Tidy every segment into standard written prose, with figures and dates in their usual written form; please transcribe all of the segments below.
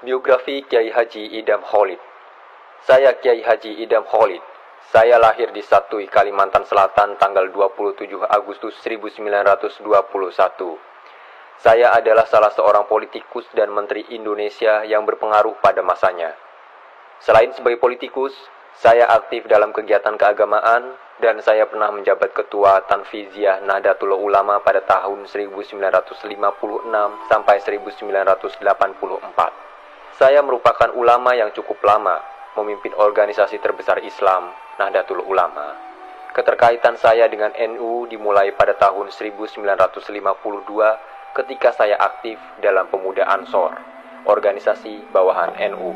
Biografi Kiai Haji Idham Khalid. Saya Kiai Haji Idham Khalid. Saya lahir di Satui, Kalimantan Selatan tanggal 27 Agustus 1921. Saya adalah salah seorang politikus dan menteri Indonesia yang berpengaruh pada masanya. Selain sebagai politikus, saya aktif dalam kegiatan keagamaan dan saya pernah menjabat Ketua Tanfiziyah Nahdlatul Ulama pada tahun 1956 sampai 1984. Saya merupakan ulama yang cukup lama memimpin organisasi terbesar Islam, Nahdlatul Ulama. Keterkaitan saya dengan NU dimulai pada tahun 1952 ketika saya aktif dalam Pemuda Ansor, organisasi bawahan NU.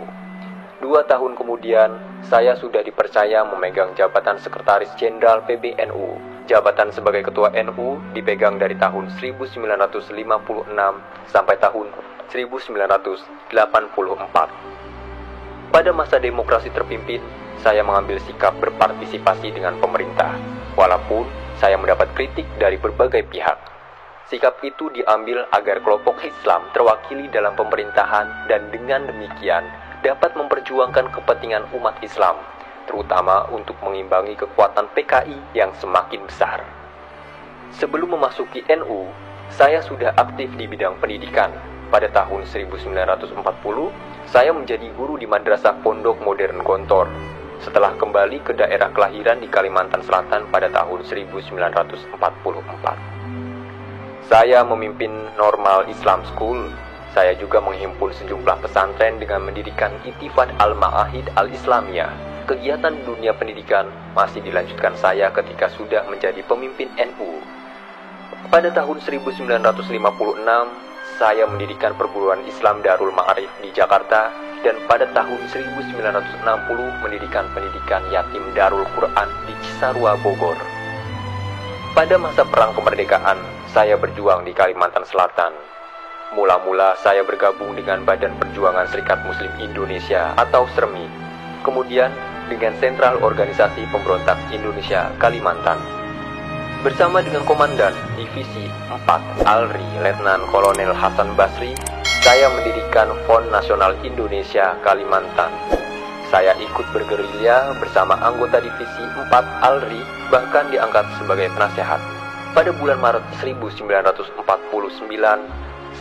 2 tahun kemudian, saya sudah dipercaya memegang jabatan Sekretaris Jenderal PBNU. Jabatan sebagai Ketua NU dipegang dari tahun 1956 sampai tahun 1984. Pada masa demokrasi terpimpin, saya mengambil sikap berpartisipasi dengan pemerintah, walaupun saya mendapat kritik dari berbagai pihak. Sikap itu diambil agar kelompok Islam terwakili dalam pemerintahan dan dengan demikian dapat memperjuangkan kepentingan umat Islam, terutama untuk mengimbangi kekuatan PKI yang semakin besar. Sebelum memasuki NU, saya sudah aktif di bidang pendidikan. Pada tahun 1940, saya menjadi guru di Madrasah Pondok Modern Gontor. Setelah kembali ke daerah kelahiran di Kalimantan Selatan pada tahun 1944. Saya memimpin Normal Islam School. Saya juga menghimpun sejumlah pesantren dengan mendirikan Ittifaq Al-Ma'ahid Al-Islamiyah. Kegiatan dunia pendidikan masih dilanjutkan saya ketika sudah menjadi pemimpin NU. Pada tahun 1956, saya mendirikan perguruan Islam Darul Ma'arif di Jakarta dan pada tahun 1960 mendirikan pendidikan yatim Darul Quran di Cisarua, Bogor. Pada masa perang kemerdekaan, saya berjuang di Kalimantan Selatan. Mula-mula saya bergabung dengan Badan Perjuangan Serikat Muslim Indonesia atau SERMI, kemudian dengan Sentral Organisasi Pemberontak Indonesia Kalimantan. Bersama dengan Komandan Divisi 4 Alri Letnan Kolonel Hasan Basri, saya mendirikan Front Nasional Indonesia Kalimantan. Saya ikut bergerilya bersama anggota Divisi 4 Alri, bahkan diangkat sebagai penasehat. Pada bulan Maret 1949,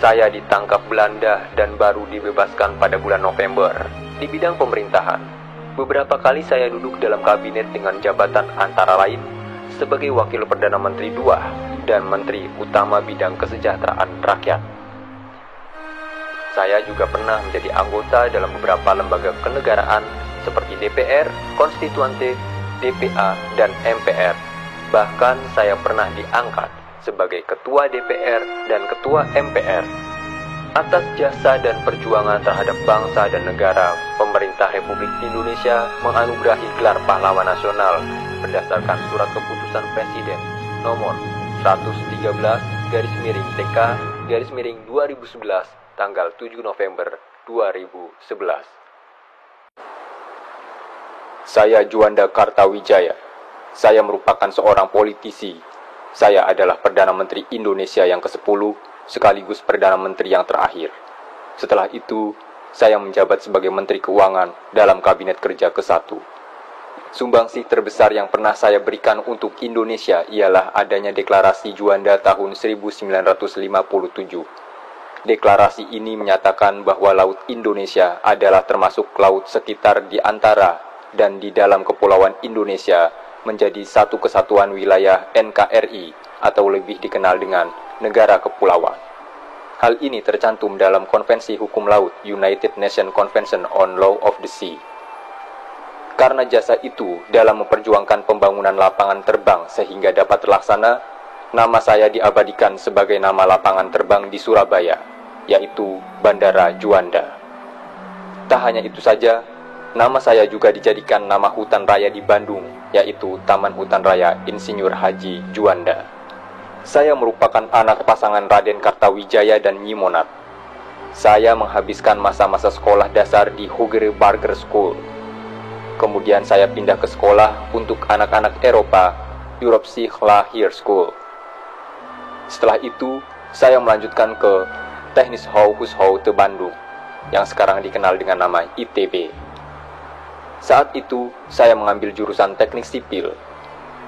saya ditangkap Belanda dan baru dibebaskan pada bulan November. Di bidang pemerintahan, beberapa kali saya duduk dalam kabinet dengan jabatan antara lain sebagai Wakil Perdana Menteri II dan Menteri Utama Bidang Kesejahteraan Rakyat. Saya juga pernah menjadi anggota dalam beberapa lembaga kenegaraan seperti DPR, Konstituante, DPA, dan MPR. Bahkan saya pernah diangkat sebagai Ketua DPR dan Ketua MPR. Atas jasa dan perjuangan terhadap bangsa dan negara, pemerintah Republik Indonesia menganugerahi gelar Pahlawan Nasional berdasarkan surat keputusan Presiden nomor 113/TK/2011 tanggal 7 November 2011. Saya Juanda Kartawijaya. Saya merupakan seorang politisi. Saya adalah Perdana Menteri Indonesia yang ke-10 sekaligus Perdana Menteri yang terakhir. Setelah itu, saya menjabat sebagai Menteri Keuangan dalam Kabinet Kerja ke-1. Sumbangsih terbesar yang pernah saya berikan untuk Indonesia ialah adanya Deklarasi Juanda tahun 1957. Deklarasi ini menyatakan bahwa Laut Indonesia adalah termasuk laut sekitar di antara dan di dalam Kepulauan Indonesia menjadi satu kesatuan wilayah NKRI atau lebih dikenal dengan Negara Kepulauan. Hal ini tercantum dalam Konvensi Hukum Laut United Nations Convention on Law of the Sea. Karena jasa itu dalam memperjuangkan pembangunan lapangan terbang sehingga dapat terlaksana, nama saya diabadikan sebagai nama lapangan terbang di Surabaya, yaitu Bandara Juanda. Tak hanya itu saja, nama saya juga dijadikan nama hutan raya di Bandung, yaitu Taman Hutan Raya Insinyur Haji Juanda. Saya merupakan anak pasangan Raden Kartawijaya dan Nyi Monat. Saya menghabiskan masa-masa sekolah dasar di Hogere Barger School. Kemudian saya pindah ke sekolah untuk anak-anak Eropa, Europe High School. Setelah itu, saya melanjutkan ke Teknis Houhushou te Bandung. yang sekarang dikenal dengan nama ITB. Saat itu, saya mengambil jurusan teknik sipil.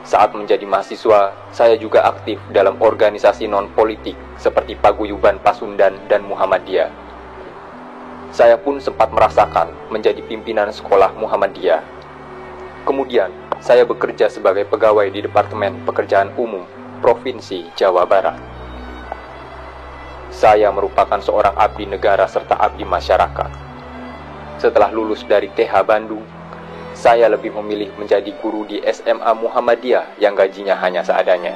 Saat menjadi mahasiswa, saya juga aktif dalam organisasi non-politik seperti Paguyuban Pasundan dan Muhammadiyah. Saya pun sempat merasakan menjadi pimpinan sekolah Muhammadiyah. Kemudian, saya bekerja sebagai pegawai di Departemen Pekerjaan Umum Provinsi Jawa Barat. Saya merupakan seorang abdi negara serta abdi masyarakat. Setelah lulus dari TH Bandung, saya lebih memilih menjadi guru di SMA Muhammadiyah yang gajinya hanya seadanya.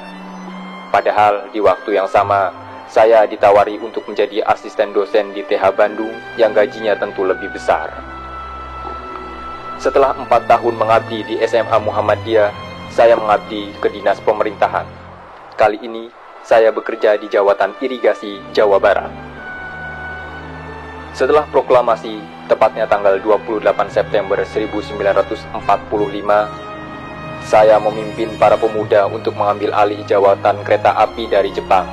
Padahal di waktu yang sama, saya ditawari untuk menjadi asisten dosen di TH Bandung yang gajinya tentu lebih besar. Setelah 4 tahun mengabdi di SMA Muhammadiyah, saya mengabdi ke Dinas Pemerintahan. Kali ini, saya bekerja di Jawatan Irigasi Jawa Barat. Setelah proklamasi, tepatnya tanggal 28 September 1945, saya memimpin para pemuda untuk mengambil alih jawatan kereta api dari Jepang.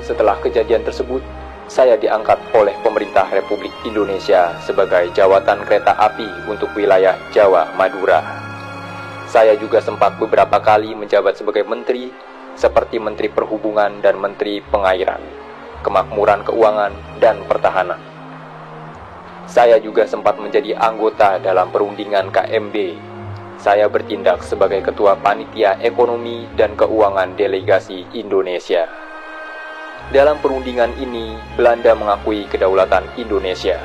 Setelah kejadian tersebut, saya diangkat oleh pemerintah Republik Indonesia sebagai jawatan kereta api untuk wilayah Jawa Madura. Saya juga sempat beberapa kali menjabat sebagai menteri, seperti Menteri Perhubungan dan Menteri Pengairan, Kemakmuran Keuangan, dan Pertahanan. Saya juga sempat menjadi anggota dalam perundingan KMB. Saya bertindak sebagai Ketua Panitia Ekonomi dan Keuangan Delegasi Indonesia. Dalam perundingan ini, Belanda mengakui kedaulatan Indonesia.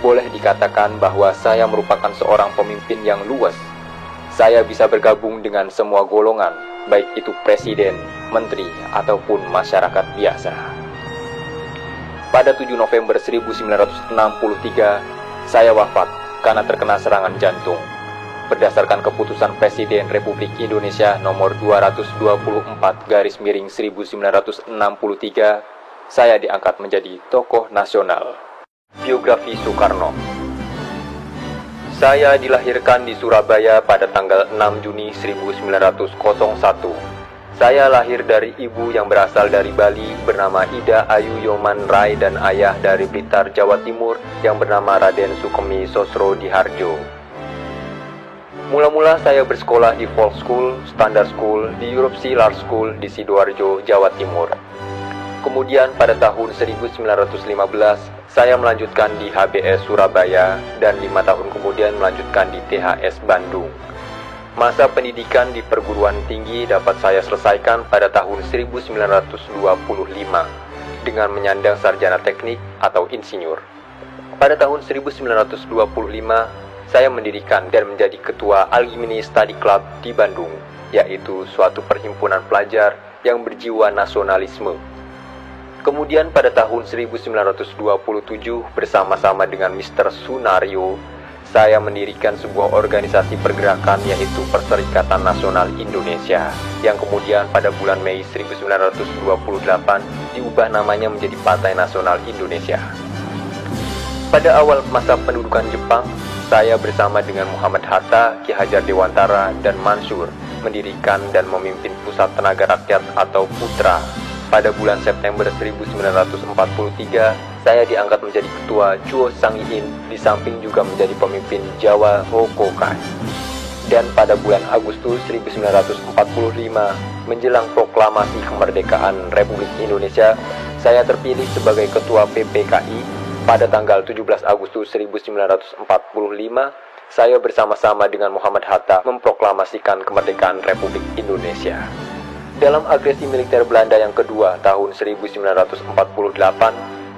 Boleh dikatakan bahwa saya merupakan seorang pemimpin yang luas. Saya bisa bergabung dengan semua golongan, baik itu presiden, menteri, ataupun masyarakat biasa. Pada 7 November 1963, saya wafat karena terkena serangan jantung. Berdasarkan keputusan Presiden Republik Indonesia nomor 224/1963, saya diangkat menjadi tokoh nasional. Biografi Soekarno. Saya dilahirkan di Surabaya pada tanggal 6 Juni 1901. Saya lahir dari ibu yang berasal dari Bali bernama Ida Ayu Yoman Rai dan ayah dari Blitar, Jawa Timur yang bernama Raden Sukemi Sosro Diharjo. Mula-mula saya bersekolah di Folk School, Standard School, di Europe Large School di Sidoarjo, Jawa Timur. Kemudian pada tahun 1915, saya melanjutkan di HBS Surabaya dan 5 tahun kemudian melanjutkan di THS Bandung. Masa pendidikan di perguruan tinggi dapat saya selesaikan pada tahun 1925 dengan menyandang sarjana teknik atau insinyur. Pada tahun 1925, saya mendirikan dan menjadi ketua Alumni Study Club di Bandung, yaitu suatu perhimpunan pelajar yang berjiwa nasionalisme. Kemudian pada tahun 1927 bersama-sama dengan Mr. Sunario, saya mendirikan sebuah organisasi pergerakan yaitu Perserikatan Nasional Indonesia, yang kemudian pada bulan Mei 1928 diubah namanya menjadi Partai Nasional Indonesia. Pada awal masa pendudukan Jepang, saya bersama dengan Muhammad Hatta, Ki Hajar Dewantara, dan Mansur mendirikan dan memimpin Pusat Tenaga Rakyat atau PUTRA. Pada bulan September 1943, saya diangkat menjadi ketua Chuo Sangiin, di samping juga menjadi pemimpin Jawa Hokokai. Dan pada bulan Agustus 1945, menjelang proklamasi kemerdekaan Republik Indonesia, saya terpilih sebagai ketua PPKI. Pada tanggal 17 Agustus 1945, saya bersama-sama dengan Muhammad Hatta memproklamasikan kemerdekaan Republik Indonesia. Dalam agresi militer Belanda yang kedua tahun 1948,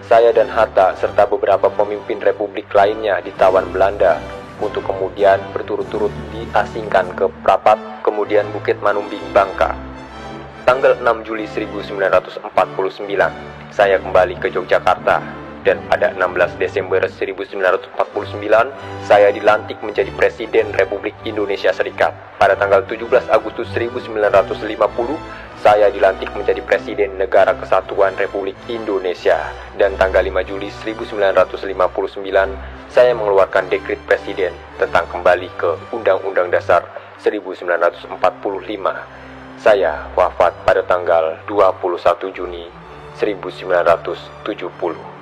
saya dan Hatta serta beberapa pemimpin republik lainnya ditawan Belanda untuk kemudian berturut-turut diasingkan ke Prapat, kemudian Bukit Manumbing, Bangka. Tanggal 6 Juli 1949, saya kembali ke Yogyakarta. Dan pada 16 Desember 1949, saya dilantik menjadi Presiden Republik Indonesia Serikat. Pada tanggal 17 Agustus 1950, saya dilantik menjadi Presiden Negara Kesatuan Republik Indonesia. Dan tanggal 5 Juli 1959, saya mengeluarkan dekret Presiden tentang kembali ke Undang-Undang Dasar 1945. Saya wafat pada tanggal 21 Juni 1970.